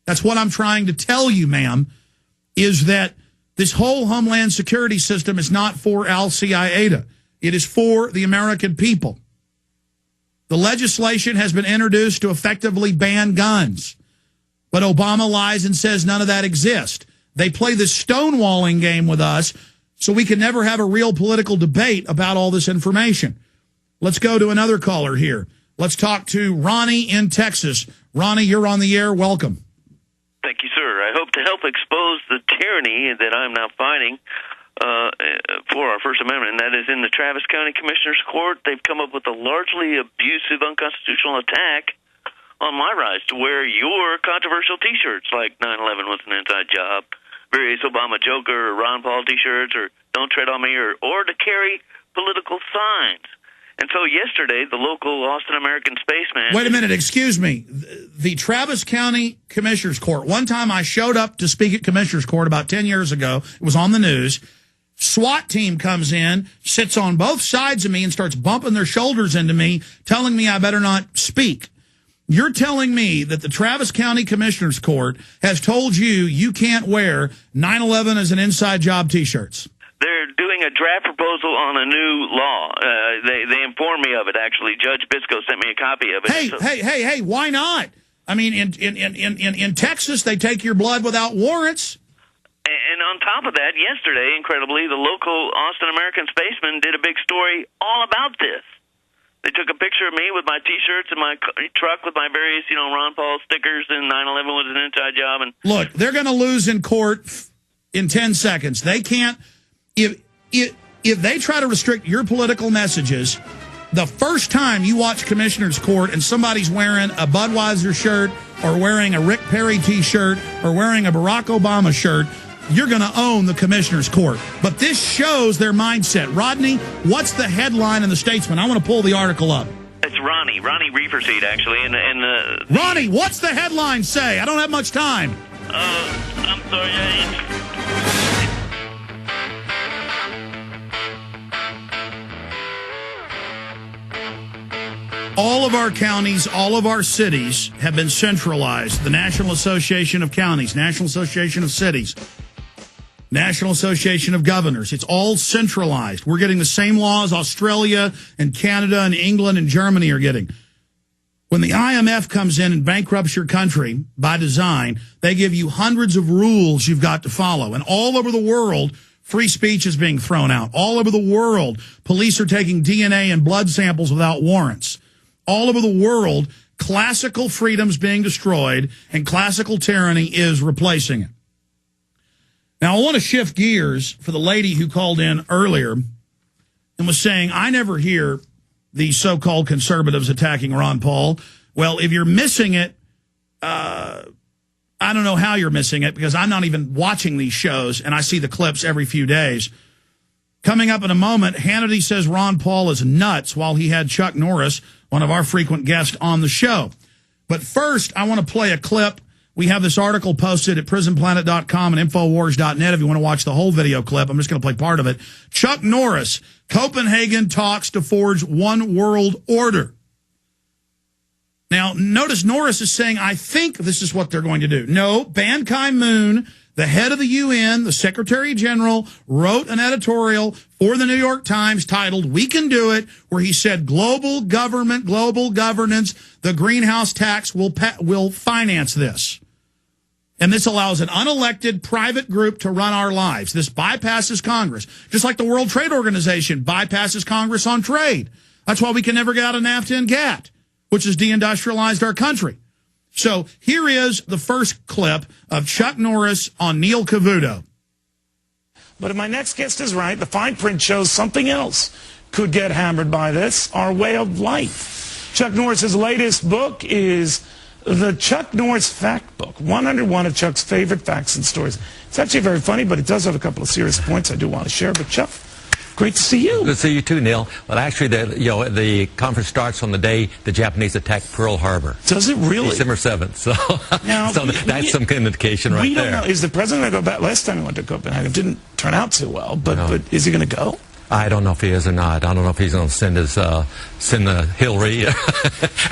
That's what I'm trying to tell you, ma'am, is that this whole Homeland Security system is not for al-Qaeda. It is for the American people. The legislation has been introduced to effectively ban guns. But Obama lies and says none of that exists. They play this stonewalling game with us so we can never have a real political debate about all this information. Let's go to another caller here. Let's talk to Ronnie in Texas. Ronnie, you're on the air. Welcome. Thank you, sir. I hope to help expose the tyranny that I'm now fighting for our First Amendment, and that is in the Travis County Commissioner's Court. They've come up with a largely abusive, unconstitutional attack on my rights to wear your controversial T-shirts, like 9/11 was an inside job, various Obama Joker or Ron Paul T-shirts, or Don't Tread on Me, or to carry political signs. And so yesterday, the local Austin American Spaceman... Wait a minute, excuse me. The Travis County Commissioner's Court, one time I showed up to speak at Commissioner's Court about 10 years ago. It was on the news. SWAT team comes in, sits on both sides of me and starts bumping their shoulders into me, telling me I better not speak. You're telling me that the Travis County Commissioner's Court has told you you can't wear 9/11 as an inside job T-shirts? They're doing a draft proposal on a new law. They informed me of it, actually. Judge Bisco sent me a copy of it. Hey, why not? I mean, in Texas, they take your blood without warrants. And on top of that, yesterday, incredibly, the local Austin American Spaceman did a big story all about this. They took a picture of me with my T-shirts and my truck with my various, Ron Paul stickers, and 9/11 was an inside job. And look, they're going to lose in court in 10 seconds. They can't... If they try to restrict your political messages, the first time you watch Commissioner's Court and somebody's wearing a Budweiser shirt or wearing a Rick Perry T-shirt or wearing a Barack Obama shirt, you're going to own the Commissioner's Court. But this shows their mindset. Rodney, what's the headline in the Statesman? I want to pull the article up. It's Ronnie Reeferseed, actually. Ronnie, what's the headline say? I don't have much time. I'm sorry. All of our counties, all of our cities have been centralized. The National Association of Counties, National Association of Cities, National Association of Governors. It's all centralized. We're getting the same laws Australia and Canada and England and Germany are getting. When the IMF comes in and bankrupts your country by design, they give you hundreds of rules you've got to follow. And all over the world, free speech is being thrown out. All over the world, police are taking DNA and blood samples without warrants. All over the world, classical freedom's being destroyed, and classical tyranny is replacing it. Now, I want to shift gears for the lady who called in earlier and was saying, I never hear the so-called conservatives attacking Ron Paul. Well, if you're missing it, I don't know how you're missing it, because I'm not even watching these shows, and I see the clips every few days. Coming up in a moment, Hannity says Ron Paul is nuts while he had Chuck Norris, one of our frequent guests, on the show. But first, I want to play a clip. We have this article posted at prisonplanet.com and Infowars.net if you want to watch the whole video clip. I'm just going to play part of it. Chuck Norris, Copenhagen talks to forge one world order. Now, notice Norris is saying, I think this is what they're going to do. No, Ban Ki-moon, the head of the UN, the Secretary General, wrote an editorial for the New York Times titled, We Can Do It, where he said global government, global governance, the greenhouse tax will finance this. And this allows an unelected private group to run our lives. This bypasses Congress, just like the World Trade Organization bypasses Congress on trade. That's why we can never get out of NAFTA and GATT, which has deindustrialized our country. So here is the first clip of Chuck Norris on Neil Cavuto. But if my next guest is right, the fine print shows something else could get hammered by this, our way of life. Chuck Norris's latest book is the Chuck Norris Fact Book, 101 of Chuck's favorite facts and stories. It's actually very funny, but it does have a couple of serious points I do want to share. But Chuck, great to see you. Good to see you too, Neil. Well, actually, the conference starts on the day the Japanese attacked Pearl Harbor. Does it really? December 7th. So, now, so that's some indication right there. We don't know. Is the president going to go back? Last time he went to Copenhagen, it didn't turn out so well. But is he going to go? I don't know if he is or not. I don't know if he's going to send Hillary.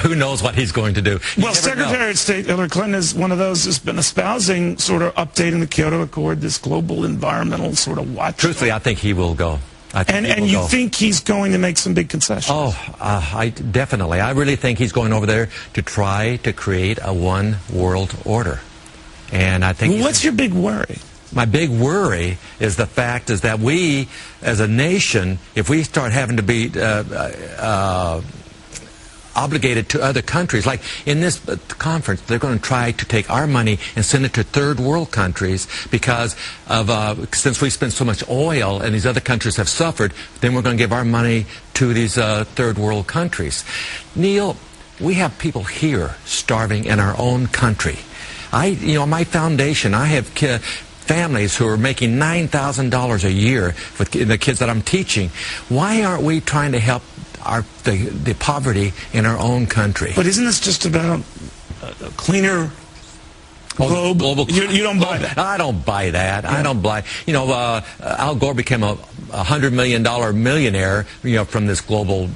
Who knows what he's going to do? Well, Secretary of State Hillary Clinton is one of those who's been espousing sort of updating the Kyoto Accord, this global environmental sort of watch. Truthfully, I think he will go. And you think he's going to make some big concessions? I definitely. I really think he's going over there to try to create a one world order. And I think. Well, what's your big worry? My big worry is the fact is that we, as a nation, if we start having to be obligated to other countries, like in this conference, they're going to try to take our money and send it to third world countries because of since we spend so much oil and these other countries have suffered, then we're going to give our money to these third world countries. Neil, we have people here starving in our own country. My foundation, I have families who are making $9,000 a year with the kids that I'm teaching. Why aren't we trying to help the poverty in our own country? But isn't this just about a cleaner globe? Global. You don't buy that. I don't buy that. Yeah. I don't buy. Al Gore became a $100 million millionaire, from this global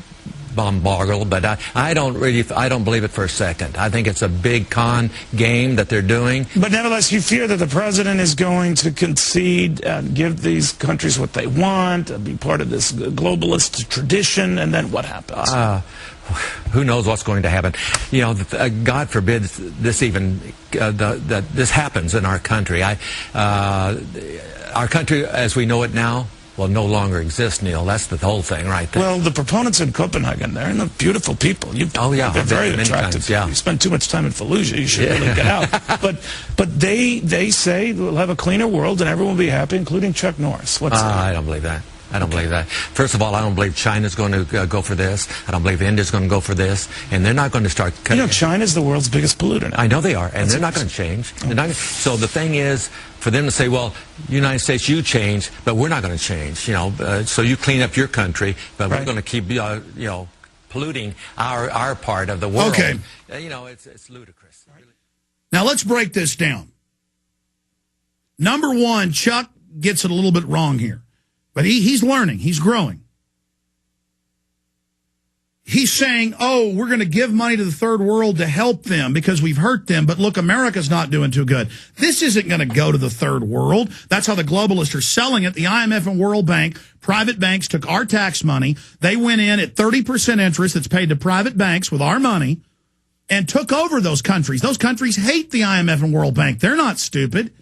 bombardment, but I don't believe it for a second. I think it's a big con game that they're doing. But nevertheless, you fear that the president is going to concede and give these countries what they want, be part of this globalist tradition, and then what happens? Who knows what's going to happen? God forbid this even that this happens in our country. Our country, as we know it now, will no longer exist, Neil. That's the whole thing right there. Well, the proponents in Copenhagen, they're beautiful people. They're very attractive. Yeah. You spend too much time in Fallujah, you should really get out. But they say we'll have a cleaner world and everyone will be happy, including Chuck Norris. I don't believe that. I don't believe that. First of all, I don't believe China's going to go for this. I don't believe India's going to go for this. And they're not going to start cutting. China's the world's biggest polluter now. I know they are. And they're not going to change. So the thing is, for them to say, well, United States, you change, but we're not going to change. So you clean up your country, but we're going to keep, polluting our part of the world. Okay. It's ludicrous. Now let's break this down. Number one, Chuck gets it a little bit wrong here. But he's learning. He's growing. He's saying, we're going to give money to the third world to help them because we've hurt them. But look, America's not doing too good. This isn't going to go to the third world. That's how the globalists are selling it. The IMF and World Bank, private banks took our tax money. They went in at 30% interest that's paid to private banks with our money and took over those countries. Those countries hate the IMF and World Bank. They're not stupid.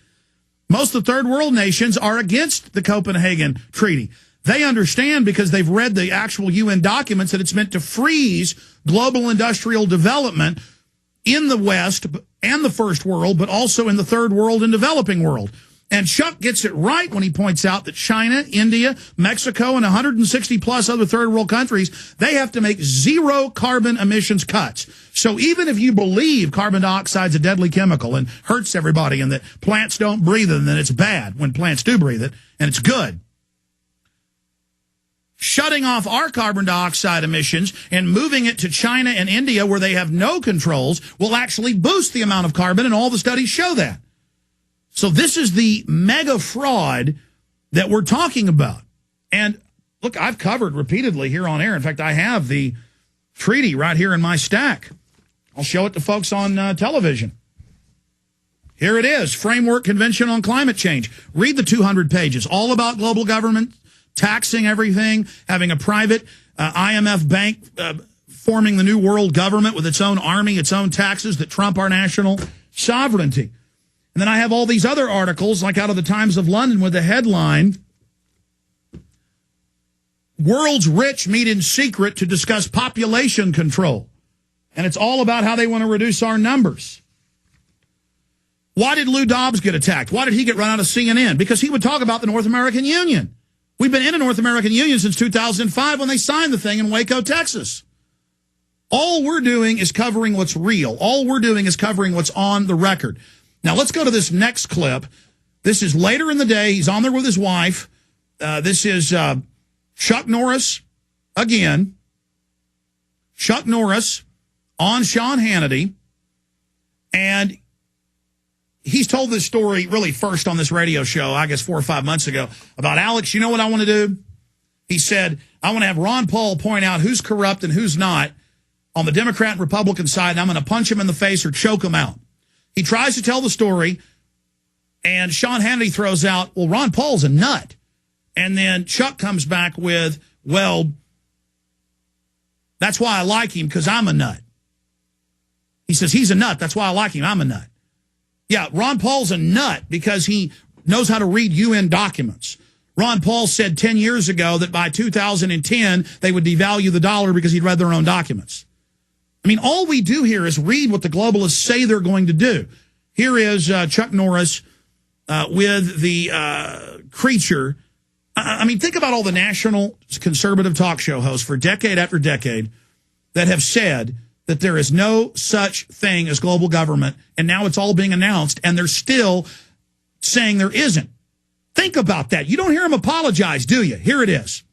Most of the third world nations are against the Copenhagen Treaty. They understand because they've read the actual UN documents that it's meant to freeze global industrial development in the West and the first world, but also in the third world and developing world. And Chuck gets it right when he points out that China, India, Mexico, and 160 plus other third world countries, they have to make zero carbon emissions cuts. So even if you believe carbon dioxide's a deadly chemical and hurts everybody and that plants don't breathe it and that it's bad when plants do breathe it and it's good, shutting off our carbon dioxide emissions and moving it to China and India where they have no controls will actually boost the amount of carbon, and all the studies show that. So this is the mega fraud that we're talking about. And look, I've covered repeatedly here on air. In fact, I have the treaty right here in my stack. I'll show it to folks on television. Here it is, Framework Convention on Climate Change. Read the 200 pages, all about global government, taxing everything, having a private IMF bank forming the new world government with its own army, its own taxes that trump our national sovereignty. And then I have all these other articles, like out of the Times of London, with the headline, World's Rich Meet in Secret to Discuss Population Control. And it's all about how they want to reduce our numbers. Why did Lou Dobbs get attacked? Why did he get run out of CNN? Because he would talk about the North American Union. We've been in a North American Union since 2005 when they signed the thing in Waco, Texas. All we're doing is covering what's real. All we're doing is covering what's on the record. Now, let's go to this next clip. This is later in the day. He's on there with his wife. This is Chuck Norris again. Chuck Norris on Sean Hannity. And he's told this story really first on this radio show, I guess 4 or 5 months ago, about, Alex, you know what I want to do? He said, I want to have Ron Paul point out who's corrupt and who's not on the Democrat and Republican side, and I'm going to punch him in the face or choke him out. He tries to tell the story, and Sean Hannity throws out, well, Ron Paul's a nut. And then Chuck comes back with, well, that's why I like him, because I'm a nut. He says, he's a nut. That's why I like him. I'm a nut. Yeah, Ron Paul's a nut because he knows how to read UN documents. Ron Paul said 10 years ago that by 2010, they would devalue the dollar because he'd read their own documents. I mean, all we do here is read what the globalists say they're going to do. Here is Chuck Norris with the creature. I mean, think about all the national conservative talk show hosts for decade after decade that have said that there is no such thing as global government, and now it's all being announced, and they're still saying there isn't. Think about that. You don't hear them apologize, do you? Here it is.